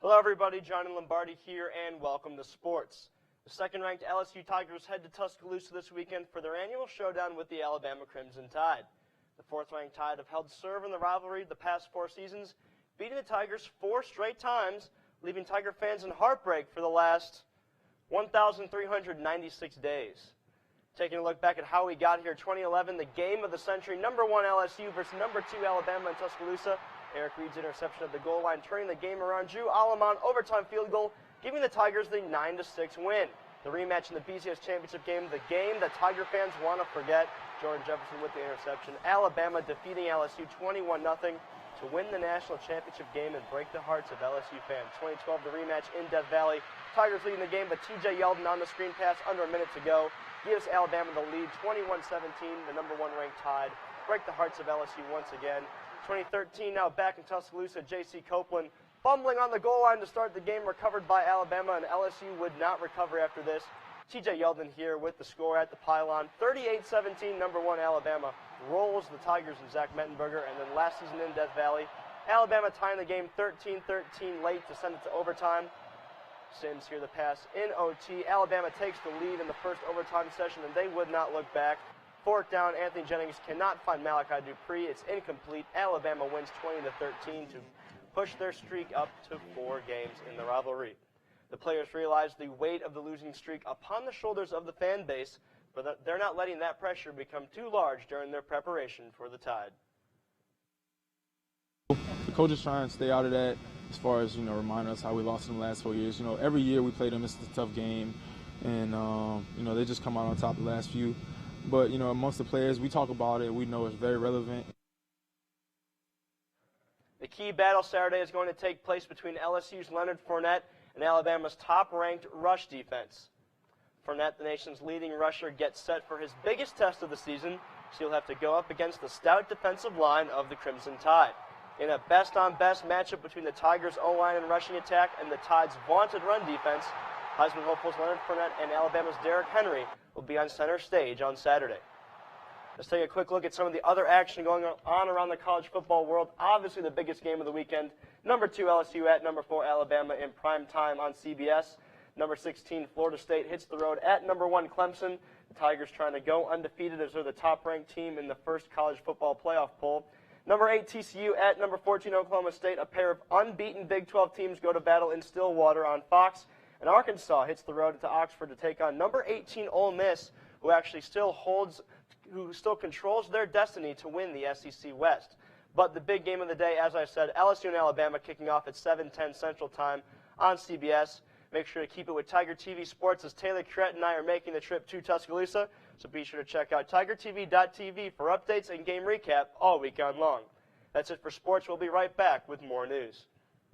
Hello everybody, John and Lombardi here, and welcome to sports. The second-ranked LSU Tigers head to Tuscaloosa this weekend for their annual showdown with the Alabama Crimson Tide. The fourth-ranked Tide have held serve in the rivalry the past 4 seasons, beating the Tigers 4 straight times, leaving Tiger fans in heartbreak for the last 1,396 days. Taking a look back at how we got here, 2011, the game of the century, number 1 LSU versus number 2 Alabama in Tuscaloosa. Eric Reed's interception at the goal line, turning the game around, drew Alamon overtime field goal, giving the Tigers the 9-6 win. The rematch in the BCS championship game, the game that Tiger fans want to forget. Jordan Jefferson with the interception. Alabama defeating LSU 21-0 to win the national championship game and break the hearts of LSU fans. 2012, the rematch in Death Valley. Tigers leading the game, but TJ Yeldon on the screen pass under a minute to go gives Alabama the lead, 21-17. The number 1 ranked Tide break the hearts of LSU once again. 2013, now back in Tuscaloosa, J.C. Copeland fumbling on the goal line to start the game, recovered by Alabama, and LSU would not recover after this. T.J. Yeldon here with the score at the pylon. 38-17, number 1 Alabama rolls the Tigers and Zach Mettenberger, and then last season in Death Valley, Alabama tying the game 13-13 late to send it to overtime. Sims here the pass in OT. Alabama takes the lead in the first overtime session, and they would not look back. Fourth down, Anthony Jennings cannot find Malachi Dupre. It's incomplete. Alabama wins 20-13 to push their streak up to 4 games in the rivalry. The players realize the weight of the losing streak upon the shoulders of the fan base, but they're not letting that pressure become too large during their preparation for the Tide. The coaches try and stay out of that as far as, reminding us how we lost in the last 4 years. Every year we play them, it's a tough game, and, they just come out on top the last few. But, amongst the players, we talk about it. We know it's very relevant. The key battle Saturday is going to take place between LSU's Leonard Fournette and Alabama's top-ranked rush defense. Fournette, the nation's leading rusher, gets set for his biggest test of the season, so he'll have to go up against the stout defensive line of the Crimson Tide. In a best-on-best matchup between the Tigers' O-line and rushing attack and the Tide's vaunted run defense, Heisman hopefuls Leonard Fournette and Alabama's Derrick Henry will be on center stage on Saturday. Let's take a quick look at some of the other action going on around the college football world. Obviously the biggest game of the weekend, number 2 LSU at number 4 Alabama in prime time on CBS. Number 16 Florida State hits the road at number 1 Clemson. The Tigers trying to go undefeated as they're the top-ranked team in the first college football playoff poll. Number 8 TCU at number 14 Oklahoma State. A pair of unbeaten Big 12 teams go to battle in Stillwater on Fox. And Arkansas hits the road to Oxford to take on number 18 Ole Miss, who actually still controls their destiny to win the SEC West. But the big game of the day, as I said, LSU and Alabama kicking off at 7:10 Central Time on CBS. Make sure to keep it with Tiger TV Sports as Taylor Crett and I are making the trip to Tuscaloosa. So be sure to check out tigertv.tv for updates and game recap all weekend long. That's it for sports. We'll be right back with more news.